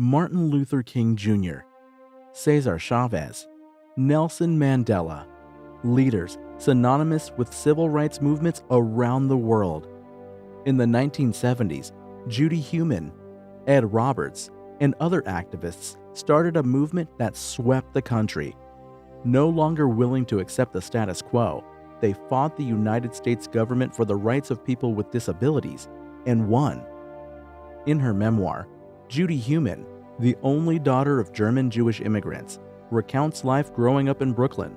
Martin Luther King Jr., Cesar Chavez, Nelson Mandela, leaders synonymous with civil rights movements around the world. In the 1970s, Judith Heumann, Ed Roberts, and other activists started a movement that swept the country. No longer willing to accept the status quo, they fought the United States government for the rights of people with disabilities and won. In her memoir, Judith Heumann, the only daughter of German Jewish immigrants, recounts life growing up in Brooklyn,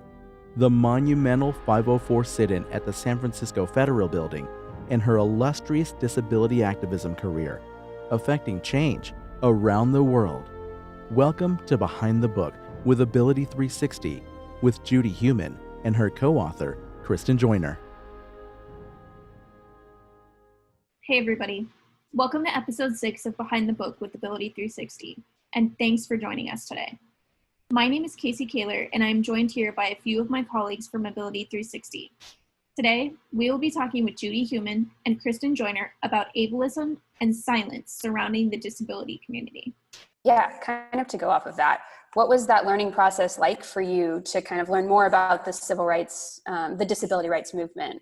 the monumental 504 sit-in at the San Francisco Federal Building, and her illustrious disability activism career, affecting change around the world. Welcome to Behind the Book with Ability360 with Judith Heumann and her co-author, Kristen Joiner. Hey everybody, welcome to episode 6 of Behind the Book with Ability360, and thanks for joining us today. My name is Casey Kaler, and I'm joined here by a few of my colleagues from Ability360. Today, we will be talking with Judith Heumann and Kristen Joiner about ableism and silence surrounding the disability community. Yeah, kind of to go off of that, what was that learning process like for you to kind of learn more about the civil rights, the disability rights movement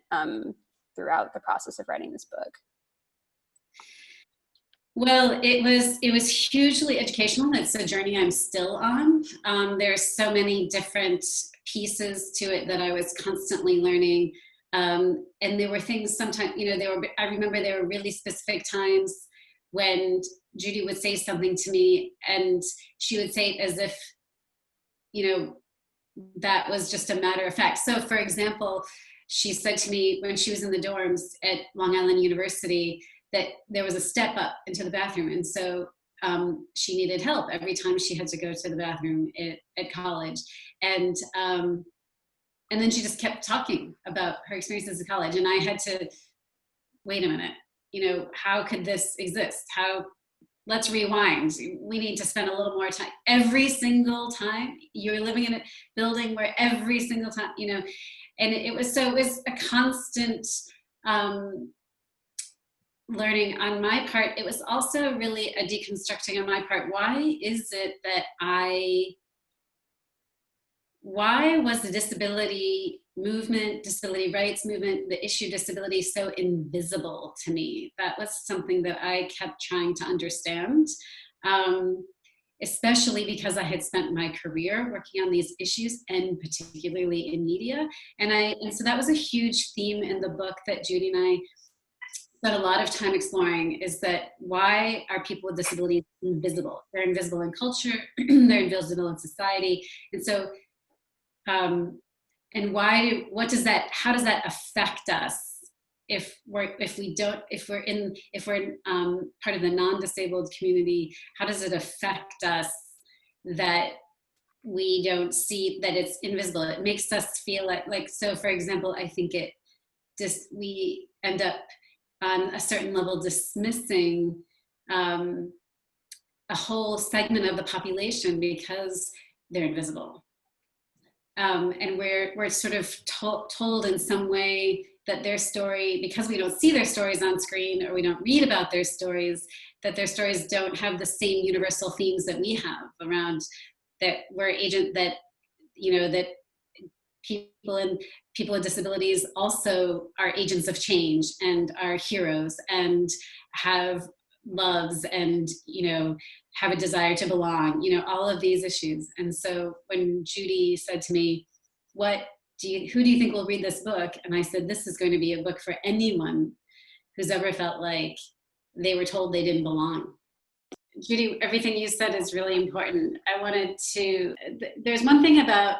throughout the process of writing this book? Well, it was hugely educational. It's a journey I'm still on. There's so many different pieces to it that I was constantly learning. And there were things sometimes, I remember there were really specific times when Judy would say something to me and she would say it as if, that was just a matter of fact. So for example, she said to me when she was in the dorms at Long Island University that there was a step up into the bathroom. And so she needed help every time she had to go to the bathroom at college. And then she just kept talking about her experiences at college. And I had to, wait a minute, how could this exist? Let's rewind. We need to spend a little more time. Every single time you're living in a building where every single time, and it was a constant learning on my part. It was also really a deconstructing on my part. Why was the disability movement, disability rights movement, the issue disability so invisible to me? That was something that I kept trying to understand, especially because I had spent my career working on these issues and particularly in media. And so that was a huge theme in the book that Judy and I spent a lot of time exploring, is that why are people with disabilities invisible? They're invisible in culture, they're invisible in society. And so, and how does that affect us if we're part of the non-disabled community? How does it affect us that we don't see that it's invisible? It makes us feel like so for example, I think we end up on a certain level dismissing a whole segment of the population because they're invisible. And we're sort of told in some way that their story, because we don't see their stories on screen or we don't read about their stories, that their stories don't have the same universal themes that we have around that we're agent, that, that people with disabilities also are agents of change and are heroes and have loves and, have a desire to belong, all of these issues. And so when Judy said to me, who do you think will read this book? And I said, this is going to be a book for anyone who's ever felt like they were told they didn't belong. Judy, everything you said is really important. There's one thing about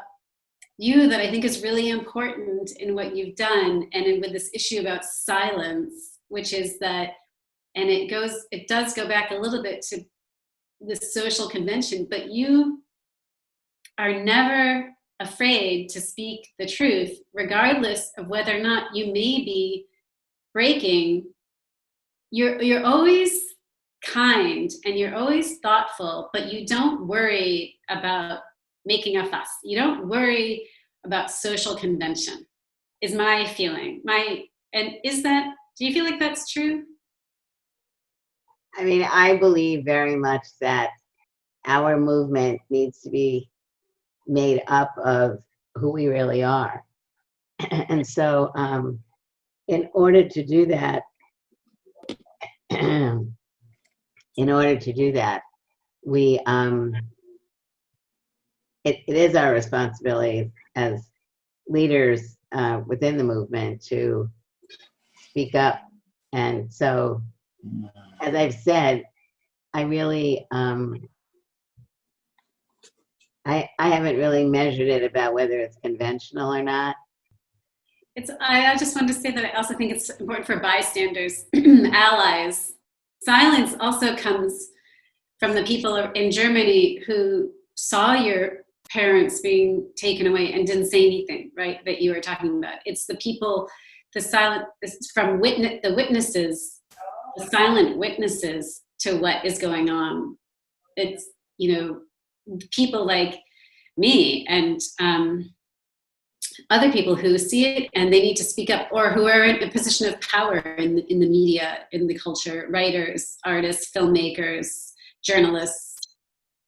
you that I think is really important in what you've done and with this issue about silence, which is that, and it does go back a little bit to the social convention, but you are never afraid to speak the truth, regardless of whether or not you may be breaking. You're always kind and you're always thoughtful, but you don't worry about making a fuss. You don't worry about social convention, is my feeling. Do you feel like that's true? I mean, I believe very much that our movement needs to be made up of who we really are. And so in order to do that, we it is our responsibility as leaders within the movement to speak up. And so, as I've said, I really I haven't really measured it about whether it's conventional or not. I just wanted to say that I also think it's important for bystanders, allies. Silence also comes from the people in Germany who saw your parents being taken away and didn't say anything, right? That you were talking about. It's the people, the silent, from the witnesses, the silent witnesses to what is going on. It's, people like me and other people who see it and they need to speak up, or who are in a position of power in the media, in the culture, writers, artists, filmmakers, journalists.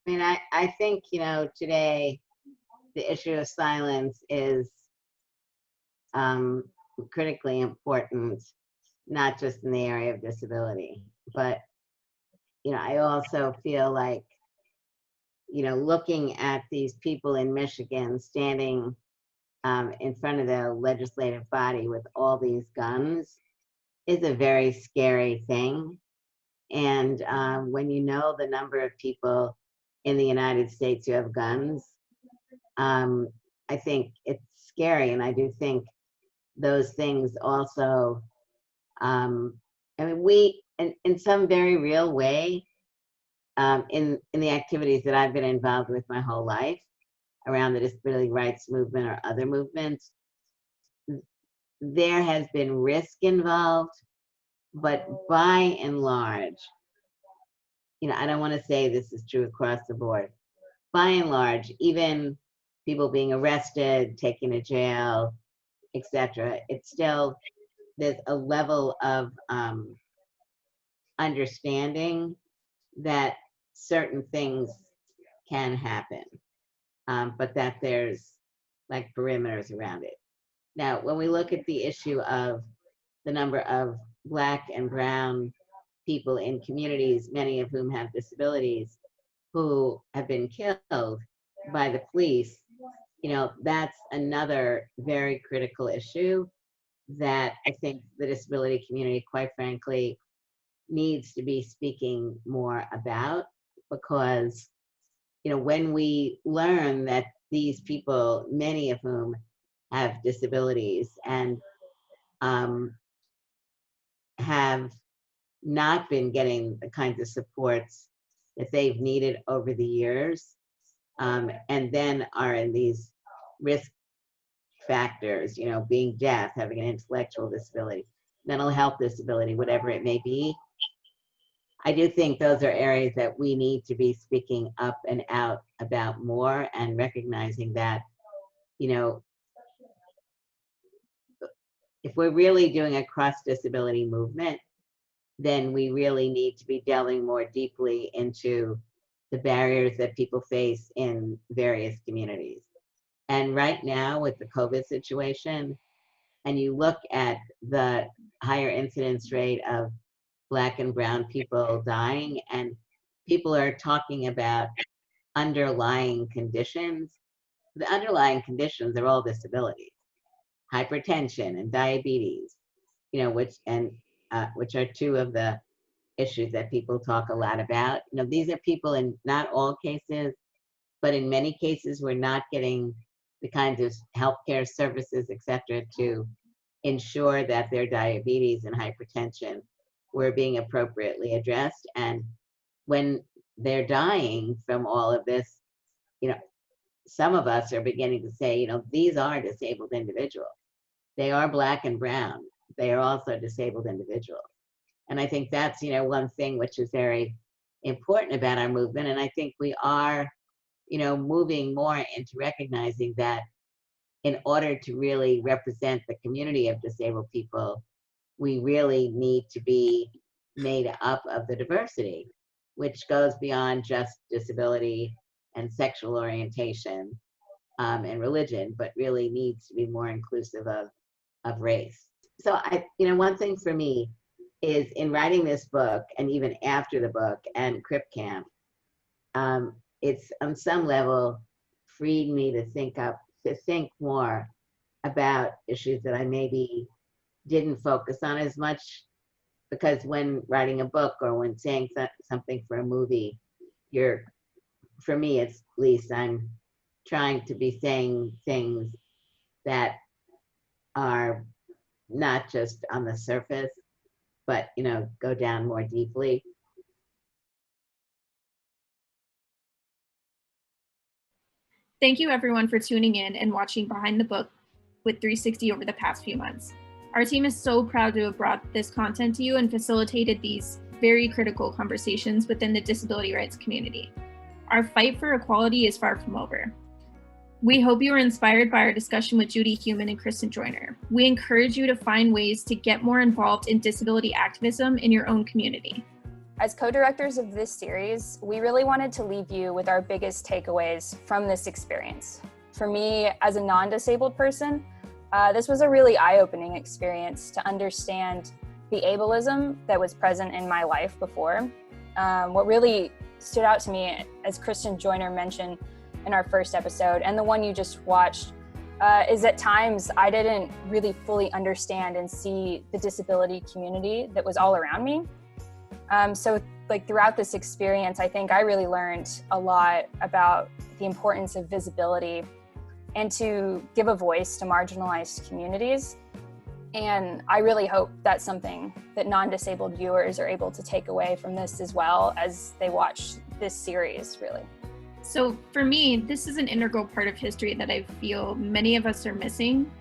I mean, I think, today the issue of silence is critically important, not just in the area of disability, but, I also feel like, looking at these people in Michigan standing in front of the legislative body with all these guns is a very scary thing. And when you know the number of people in the United States who have guns, I think it's scary. And I do think those things also, we, in some very real way, in the activities that I've been involved with my whole life around the disability rights movement or other movements, there has been risk involved, but by and large, I don't want to say this is true across the board. By and large, even people being arrested, taken to jail, etc., it's still, there's a level of understanding that certain things can happen, but that there's like perimeters around it. Now, when we look at the issue of the number of Black and brown people in communities, many of whom have disabilities, who have been killed by the police, that's another very critical issue that I think the disability community, quite frankly, needs to be speaking more about, because, when we learn that these people, many of whom have disabilities and have not been getting the kinds of supports that they've needed over the years, and then are in these risk factors, being deaf, having an intellectual disability, mental health disability, whatever it may be. I do think those are areas that we need to be speaking up and out about more, and recognizing that, if we're really doing a cross-disability movement, then we really need to be delving more deeply into the barriers that people face in various communities. And right now with the COVID situation, and you look at the higher incidence rate of Black and brown people dying, and people are talking about underlying conditions. The underlying conditions are all disabilities, hypertension and diabetes, which are two of the issues that people talk a lot about. These are people, in not all cases, but in many cases, we're not getting the kinds of healthcare services, et cetera, to ensure that their diabetes and hypertension were being appropriately addressed. And when they're dying from all of this, some of us are beginning to say, these are disabled individuals. They are Black and brown. They are also disabled individuals. And I think that's, one thing which is very important about our movement. And I think we are, moving more into recognizing that in order to really represent the community of disabled people, we really need to be made up of the diversity. which goes beyond just disability and sexual orientation and religion, but really needs to be more inclusive of race. So one thing for me is in writing this book, and even after the book and Crip Camp, it's on some level freed me to think more about issues that I maybe didn't focus on as much, because when writing a book or when saying something for a movie, for me at least, I'm trying to be saying things that are not just on the surface, but go down more deeply. Thank you everyone for tuning in and watching Behind the Book with 360 over the past few months. Our team is so proud to have brought this content to you and facilitated these very critical conversations within the disability rights community. Our fight for equality is far from over. We hope you were inspired by our discussion with Judith Heumann and Kristen Joiner. We encourage you to find ways to get more involved in disability activism in your own community. As co-directors of this series, we really wanted to leave you with our biggest takeaways from this experience. For me, as a non-disabled person, this was a really eye-opening experience to understand the ableism that was present in my life before. What really stood out to me, as Kristen Joiner mentioned in our first episode, and the one you just watched, is at times I didn't really fully understand and see the disability community that was all around me. So throughout this experience, I think I really learned a lot about the importance of visibility and to give a voice to marginalized communities. And I really hope that's something that non-disabled viewers are able to take away from this as well as they watch this series, really. So for me, this is an integral part of history that I feel many of us are missing.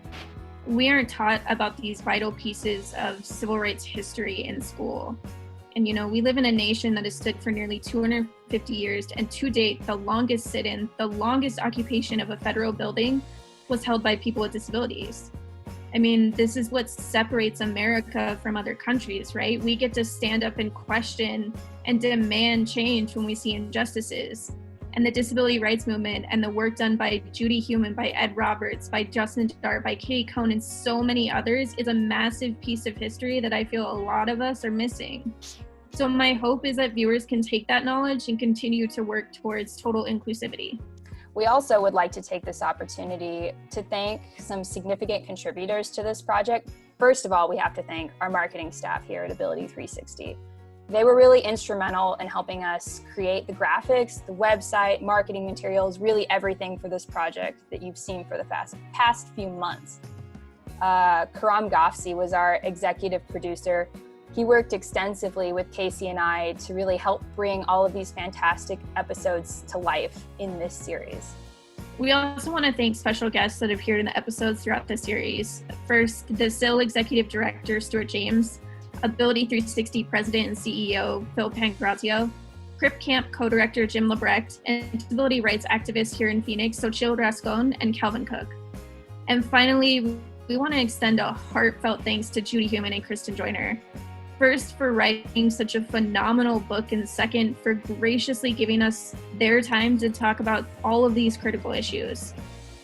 We aren't taught about these vital pieces of civil rights history in school. And we live in a nation that has stood for nearly 250 years, and to date, the longest sit-in, the longest occupation of a federal building was held by people with disabilities. I mean, this is what separates America from other countries, right? We get to stand up and question and demand change when we see injustices. And the disability rights movement and the work done by Judith Heumann, by Ed Roberts, by Justin Dart, by Katie Cohn, and so many others is a massive piece of history that I feel a lot of us are missing. So my hope is that viewers can take that knowledge and continue to work towards total inclusivity. We also would like to take this opportunity to thank some significant contributors to this project. First of all, we have to thank our marketing staff here at Ability360. They were really instrumental in helping us create the graphics, the website, marketing materials, really everything for this project that you've seen for the past few months. Karam Gafsi was our executive producer. He worked extensively with Casey and I to really help bring all of these fantastic episodes to life in this series. We also want to thank special guests that have appeared in the episodes throughout the series. First, the SIL Executive Director, Stuart James, Ability360 President and CEO, Phil Pangrazio, Crip Camp Co-Director, Jim Lebrecht, and disability rights activists here in Phoenix, Xochitl Rascon and Calvin Cook. And finally, we want to extend a heartfelt thanks to Judith Heumann and Kristen Joiner. First, for writing such a phenomenal book, and second, for graciously giving us their time to talk about all of these critical issues.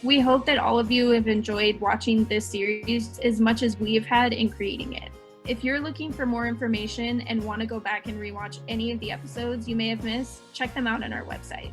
We hope that all of you have enjoyed watching this series as much as we have had in creating it. If you're looking for more information and want to go back and rewatch any of the episodes you may have missed, check them out on our website.